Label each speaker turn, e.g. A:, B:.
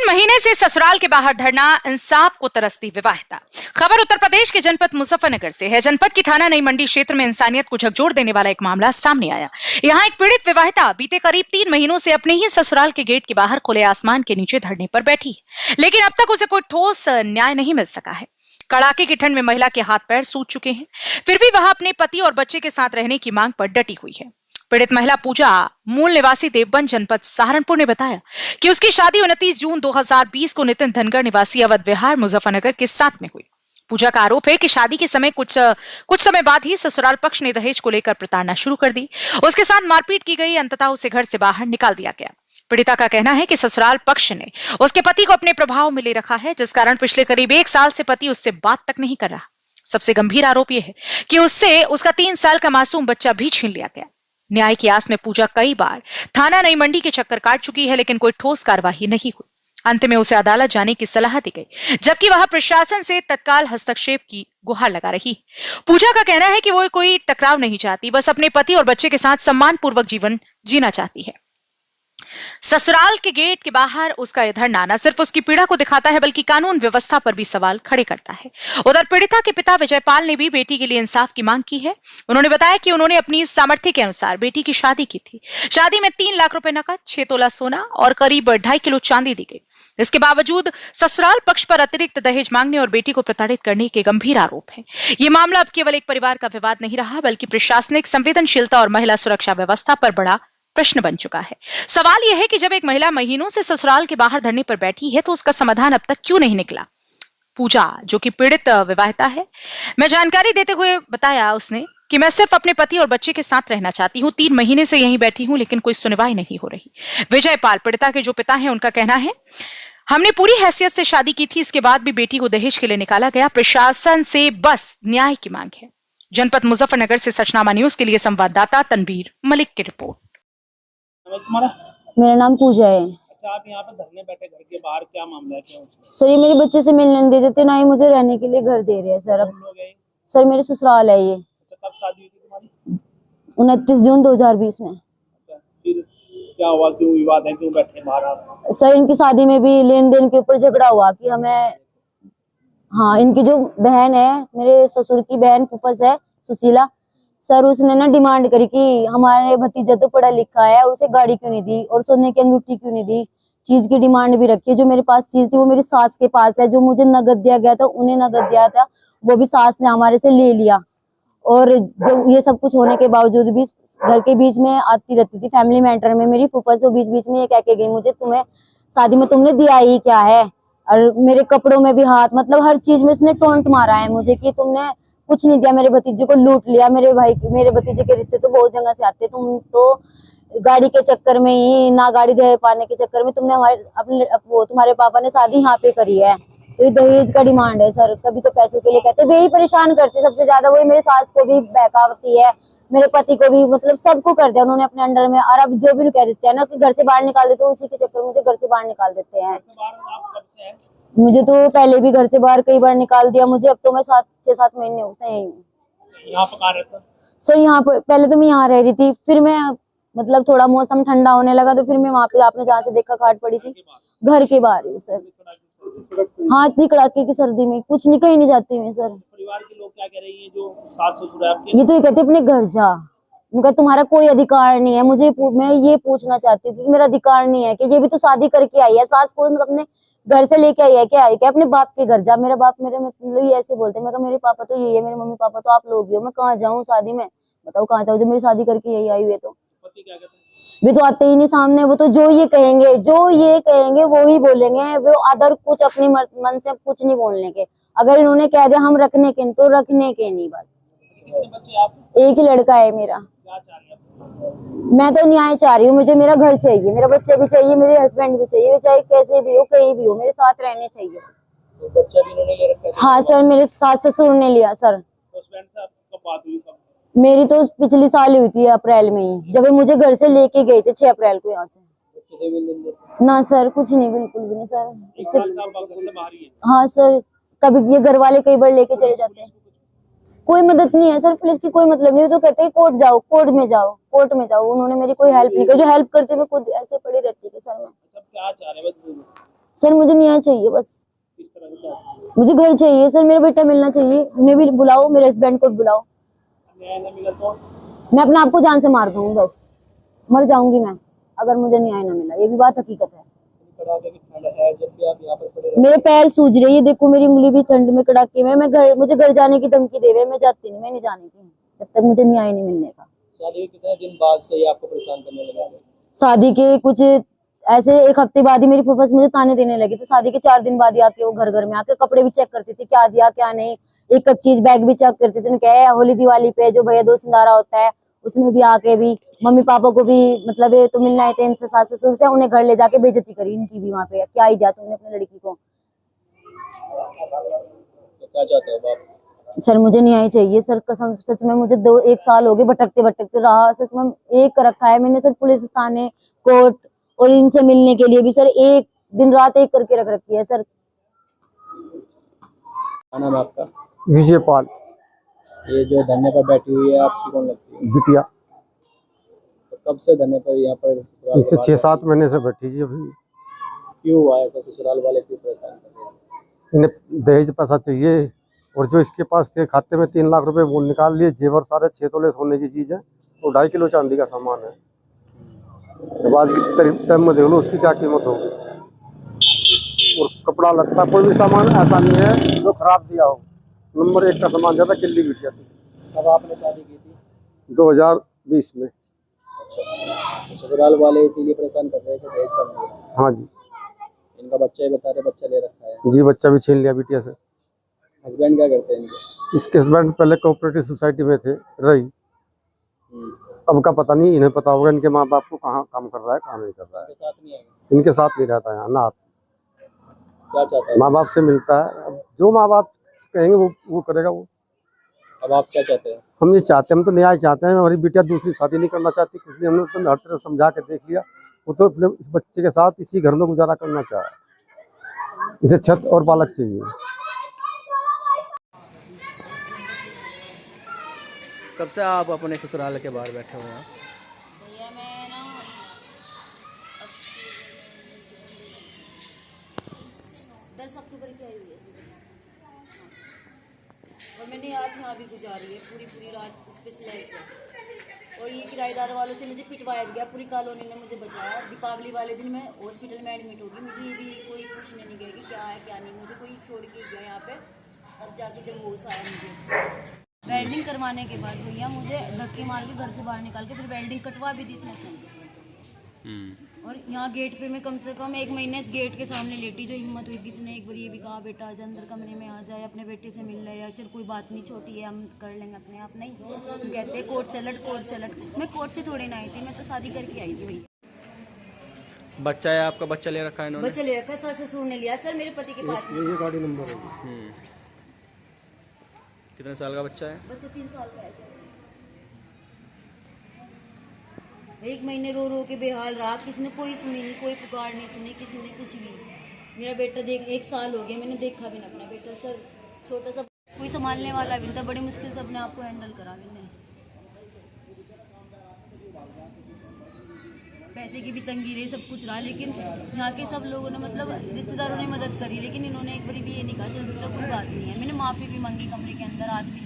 A: महीने से ससुराल के बाहर धरना, इंसाफ को तरसती विवाहिता। खबर उत्तर प्रदेश के जनपद मुजफ्फरनगर से है। जनपद की थाना नई मंडी क्षेत्र में इंसानियत को झकझोर देने वाला एक मामला सामने आया। यहाँ एक पीड़ित विवाहिता बीते करीब 3 महीनों से अपने ही ससुराल के गेट के बाहर खुले आसमान के नीचे धरने पर बैठी है, लेकिन अब तक उसे कोई ठोस न्याय नहीं मिल सका है। कड़ाके की ठंड में महिला के हाथ पैर सूज चुके हैं, फिर भी वह अपने पति और बच्चे के साथ रहने की मांग पर डटी हुई है। पीड़ित महिला पूजा, मूल निवासी देवबंद, जनपद सहारनपुर ने बताया कि उसकी शादी 29 जून 2020 को नितिन धनगर निवासी अवध विहार मुजफ्फरनगर के साथ में हुई। पूजा का आरोप है कि शादी के समय कुछ समय बाद ही ससुराल पक्ष ने दहेज को लेकर प्रताड़ना शुरू कर दी। उसके साथ मारपीट की गई, अंततः उसे घर से बाहर निकाल दिया गया। पीड़िता का कहना है कि ससुराल पक्ष ने उसके पति को अपने प्रभाव में ले रखा है, जिस कारण पिछले करीब 1 साल से पति उससे बात तक नहीं कर रहा। सबसे गंभीर आरोप यह है कि उससे उसका 3 साल का मासूम बच्चा भी छीन लिया गया। न्याय की आस में पूजा कई बार थाना नई मंडी के चक्कर काट चुकी है, लेकिन कोई ठोस कार्रवाई नहीं हुई। अंत में उसे अदालत जाने की सलाह दी गई, जबकि वह प्रशासन से तत्काल हस्तक्षेप की गुहार लगा रही। पूजा का कहना है कि वो कोई टकराव नहीं चाहती, बस अपने पति और बच्चे के साथ सम्मानपूर्वक जीवन जीना चाहती है। ससुराल के गेट के बाहर उसका यह धरना न सिर्फ उसकी पीड़ा को दिखाता है, बल्कि कानून व्यवस्था पर भी सवाल खड़े करता है। उधर पीड़िता के पिता विजयपाल ने भी बेटी के लिए इंसाफ की मांग की है। उन्होंने बताया कि उन्होंने अपनी सामर्थ्य के अनुसार बेटी की शादी की थी। शादी में 3 लाख रुपए नकद, 6 तोला सोना और करीब 2.5 किलो चांदी दी गई। इसके बावजूद ससुराल पक्ष पर अतिरिक्त दहेज मांगने और बेटी को प्रताड़ित करने के गंभीर आरोप है। ये मामला अब केवल एक परिवार का विवाद नहीं रहा, बल्कि प्रशासनिक संवेदनशीलता और महिला सुरक्षा व्यवस्था पर बड़ा प्रश्न बन चुका है। सवाल यह है कि जब एक महिला महीनों से ससुराल के बाहर धरने पर बैठी है, तो उसका समाधान अब तक क्यों नहीं निकला। पूजा, जो कि पीड़ित विवाहिता है, मैं जानकारी देते हुए बताया उसने कि मैं सिर्फ अपने पति और बच्चे के साथ रहना चाहती हूँ। 3 महीने से यहीं बैठी हूँ, लेकिन कोई सुनवाई नहीं हो रही। विजयपाल, पीड़िता के जो पिता हैं, उनका कहना है, हमने पूरी हैसियत से शादी की थी, इसके बाद भी बेटी को दहेज के लिए निकाला गया। प्रशासन से बस न्याय की मांग है। जनपद मुजफ्फरनगर से सचनामा न्यूज के लिए संवाददाता तनवीर मलिक की रिपोर्ट।
B: मेरा नाम पूजा है।
C: अच्छा, आप यहाँ पे धरने बैठे घर के बाहर, क्या मामला है? क्या
B: सर, ये मेरे बच्चे से मिलने नहीं देते, ना ही मुझे रहने के लिए घर दे रहे हैं सर। अब सर, मेरे ससुराल है ये।
C: अच्छा, कब शादी हुई थी तुम्हारी?
B: 29 जून 2020 में।
C: अच्छा, फिर क्या हुआ? क्यों विवाद है? क्यों बैठे बाहर आप?
B: सर, इनकी शादी में भी लेन देन के ऊपर झगड़ा हुआ कि हमें, हाँ, इनकी जो बहन है, मेरे ससुर की बहन फुफस है सुशीला सर, उसने ना डिमांड करी कि हमारे भतीजा तो पढ़ा लिखा है और उसे गाड़ी क्यों नहीं दी और सोने की अंगूठी क्यों नहीं दी। चीज की डिमांड भी रखी है। जो मेरे पास चीज थी वो मेरी सास के पास है। जो मुझे नगद दिया गया था, उन्हें नगद दिया था, वो भी सास ने हमारे से ले लिया। और जब ये सब कुछ होने के बावजूद भी घर के बीच में आती रहती थी। फैमिली मैटर में मेरी फुफस वो बीच बीच में ये कह के गई, मुझे तुम्हें शादी में तुमने दिया ही क्या है। और मेरे कपड़ों में भी हाथ, मतलब हर चीज में उसने टोंट मारा है मुझे कि तुमने कुछ नहीं दिया, मेरे भतीजे को लूट लिया। मेरे भतीजे के रिश्ते तो बहुत जगह से आते, तुम तो गाड़ी के चक्कर में ही, ना गाड़ी दे पाने के चक्कर में तुमने तुम्हारे पापा ने शादी यहाँ पे करी है। तो ये दहेज का डिमांड है सर। कभी तो पैसों के लिए कहते, वे ही परेशान करते सबसे ज्यादा। वही मेरे सास को भी बहकावती है, मेरे पति को भी, मतलब सबको कर दिया उन्होंने अपने अंडर में। और अब जो भी कह देते हैं ना कि घर से बाहर निकाल देते, उसी के चक्कर में मुझे घर से बाहर निकाल देते हैं। मुझे तो पहले भी घर से बाहर कई बार निकाल दिया मुझे। अब तो मैं 6-7 महीने से यही हूँ।
C: यहाँ पर कहाँ रहते हो?
B: सर, यहाँ पर पहले तो मैं यहाँ रह रही थी, फिर मैं मतलब थोड़ा मौसम ठंडा होने लगा तो फिर मैं वहाँ पे, आपने जहाँ से देखा खाट पड़ी थी, घर के बाहर ही सर। हाँ, इतनी कड़ाके की सर्दी में कुछ नहीं, कहीं नहीं जाती मैं सर।
C: परिवार के लोग क्या कह रही है? जो सास ससुर है आपके,
B: ये तो ये कहते अपने घर जा, उनका तुम्हारा कोई अधिकार नहीं है। मैं ये पूछना चाहती हूँ कि मेरा अधिकार नहीं है कि ये भी तो शादी करके आई है। सास को मतलब अपने घर से लेके आई है क्या? आई क्या? अपने बाप के घर जा। मेरा बाप मेरे मतलब ये ऐसे बोलते, मैं कहा मेरे पापा तो यही है, मेरे मम्मी पापा तो आप लोग ही हो, मैं कहाँ जाऊँ शादी में? बताओ कहाँ जाऊँ जब मेरी शादी करके यही आई हुई है। तो
C: पति क्या कहते हैं?
B: वे तो आते ही नहीं सामने। वो तो जो ये कहेंगे वो ही बोलेंगे। वो अदर कुछ अपनी मन से कुछ नहीं बोलने के। अगर इन्होंने कह दिया हम रखने के, तो रखने के नहीं बस।
C: कितने बच्चे आप?
B: एक ही लड़का है मेरा।
C: क्या चाह रही है?
B: मैं तो न्याय चाह रही हूँ। मुझे मेरा घर चाहिए, मेरा बच्चा भी चाहिए, मेरे हस्बैंड भी चाहिए, चाहे कैसे भी हो, कहीं भी हो, मेरे साथ रहने चाहिए।
C: तो बच्चा भी इन्होंने ले रखा है?
B: हाँ सर, मेरे सास ससुर ने लिया सर।
C: हस्बैंड से आपकी बात हुई कब?
B: मेरी तो पिछली साल हुई थी, अप्रैल में ही, जब मुझे घर से लेके गए थे 6 अप्रैल को यहाँ से।
C: बच्चे से भी
B: ना सर, कुछ नहीं, बिल्कुल भी नहीं सर।
C: एक साल से आप घर से बाहर ही हैं?
B: हाँ सर, कभी ये घर वाले कई बार लेके चले जाते हैं। कोई मदद नहीं है सर, पुलिस की कोई मतलब नहीं। तो कहते हैं कोर्ट जाओ, कोर्ट में जाओ। उन्होंने मेरी कोई हेल्प नहीं की। जो हेल्प करती मैं खुद ऐसे पड़ी रहती थी सर। मैं
C: क्या चाह रहे हैं?
B: सर मुझे न्याय चाहिए बस,
C: किस तरह से चाहते हैं?
B: मुझे घर चाहिए सर, मेरा बेटा मिलना चाहिए, उन्हें भी बुलाओ, मेरे हस्बैंड को भी बुलाओ।
C: न्याय न मिला तो
B: मैं अपने आप को जान से मार दूंगी, बस मर जाऊंगी मैं अगर मुझे न्याय ना मिला, ये भी बात हकीकत है।
C: कड़ाके की ठंड है, जब भी आप यहाँ पर खड़े रहे।
B: मेरे पैर सूज रही है, देखो मेरी उंगली भी ठंड में कड़ाके में, मुझे घर जाने की धमकी दे रहे हैं, मैं जाती नहीं, मैं नहीं जाने की जब तक मुझे न्याय नहीं मिलने का।
C: शादी के कितने दिन बाद से ये आपको परेशान करने लगे थे?
B: शादी के कुछ ऐसे 1 हफ्ते बाद ही मेरी फुफस मुझे ताने देने लगी थी। शादी के 4 दिन बाद ही आके वो घर में आके कपड़े भी चेक करती थी, क्या दिया क्या नहीं, एक चीज बैग भी चेक करती थी। उन्होंने कहा है होली दिवाली पे जो भैया दो सिंदारा होता है उसमें भी आके भी मम्मी पापा को भी मतलब ये तो मिलना है थे इनसे, सास ससुर से, उन्हें घर ले जाके बेइज्जती करी इनकी भी। वहां पे क्या ही दिया तुमने अपनी लड़की को।
C: तो क्या चाहते हो आप?
B: सर मुझे न्याय चाहिए सर, कसम सच में मुझे 1 साल हो गए भटकते भटकते रहा, सच में एक रखा है मैंने सर, पुलिस थाने कोर्ट और इनसे मिलने के लिए भी सर, एक दिन रात एक करके रख रखी है सर।
C: क्या नाम है आपका?
D: विजय पाल
C: ये जो धरने पर बैठी हुई है आपकी कौन लगती है?
D: बिटिया।
C: तो कब से धरने पर यहाँ पर ससुराल
D: इनसे
C: के
D: 6-7 महीने से बैठी जी। अभी
C: क्यों हुआ ऐसा? ससुराल वाले क्यों परेशान कर रहे हैं?
D: इन्हें दहेज पैसा चाहिए, और जो इसके पास थे खाते में 3 लाख रुपए वो निकाल लिए, जेवर सारे 6 तोले सोने की चीज है और 2.5 किलो चांदी का सामान है। जब आज की टाइम में देख लो उसकी क्या कीमत होगी। और कपड़ा लगता कोई भी सामान ऐसा नहीं है जो खराब दिया हो, नंबर 1 का सामान ज्यादा किल्ली बिटिया थी।
C: कब आपने शादी की थी?
D: 2020 में।
C: ससुराल वाले इसीलिए परेशान कर रहे हैं कि दहेज कम दिया।
D: हाँ जी
C: इनका बच्चा ही बता रहे बच्चा ले रखा है।
D: जी, बच्चा भी छीन लिया बिटिया से।
C: हस्बैंड क्या करते हैं इनके?
D: इसके हस्बैंड पहले कोऑपरेटिव सोसाइटी में थे रही, अब का पता नहीं, इन्हें पता होगा इनके माँ बाप को कहाँ काम कर रहा है कहाँ नहीं कर रहा है।
C: इनके साथ नहीं आएंगे?
D: इनके साथ नहीं रहता है अनाथ,
C: क्या चाहता है?
D: माँ बाप से मिलता है, अब जो माँ बाप कहेंगे वो करेगा वो।
C: अब आप क्या चाहते हैं?
D: हम ये चाहते हैं, हम तो न्याय चाहते हैं। हमारी बिटिया दूसरी शादी नहीं करना चाहती, कुछ नहीं, हमने तो हर तरह समझा के देख लिया, वो तो अपने इस बच्चे के साथ इसी घर में गुजारा करना चाह रहा है। इसे छत और बालक चाहिए।
C: कब से आप अपने ससुराल के बाहर बैठे हुए हैं?
B: भैया मैं ना 10 अक्टूबर की आई हुई है और मैंने रात यहाँ भी गुजारी है, पूरी रात उस पे सिलाई किया। और ये किराएदार वालों से मुझे पिटवाया भी गया, पूरी कॉलोनी ने मुझे बचाया। दीपावली वाले दिन मैं हॉस्पिटल में एडमिट होगी, मुझे ये भी कोई पूछने नहीं गया कि क्या है क्या नहीं, मुझे कोई छोड़ के गया यहाँ पे। तब जाके जब होश आया मुझे, वेल्डिंग करवाने के बाद भैया मुझे धक्के मार के घर से बाहर निकाल के फिर वेल्डिंग कटवा भी दी इसने। और यहाँ गेट पे मैं कम से कम 1 महीने इस गेट के सामने लेटी, जो हिम्मत हुई किसी ने एक बार ये भी कहा बेटा आजा अंदर कमरे में आ जाए, अपने बेटे से मिल ले, या चल कोई बात नहीं छोटी है हम कर लेंगे अपने आप। नहीं, कहते कोर्ट से लट। मैं कोर्ट से थोड़ी ना आई थी, मैं तो शादी करके आई थी भैया।
C: बच्चा है आपका? बच्चा ले रखा है इन्होंने?
B: बच्चा ले रखा है, सास ससुर ने लिया सर, मेरे पति के पास नहीं।
D: ये गाड़ी नंबर है।
C: कितने साल का बच्चा है?
B: बच्चा 3 साल का है सर। 1 महीने रो रो के बेहाल रहा, किसी ने कोई सुनी नहीं, कोई पुकार नहीं सुनी किसी ने, कुछ भी। मेरा बेटा 1 साल हो गया, मैंने देखा भी ना अपना बेटा सर, छोटा सा, कोई संभालने वाला भी नहीं था, बड़ी मुश्किल से अपने आप को हैंडल करा मैंने। पैसे की भी तंगी रही, सब कुछ रहा, लेकिन यहाँ के सब लोगों ने मतलब रिश्तेदारों ने मदद करी, लेकिन इन्होंने एक बार भी ये नहीं कहा चल बेटा कोई बात नहीं है। मैंने माफ़ी भी मांगी कमरे के अंदर, आज भी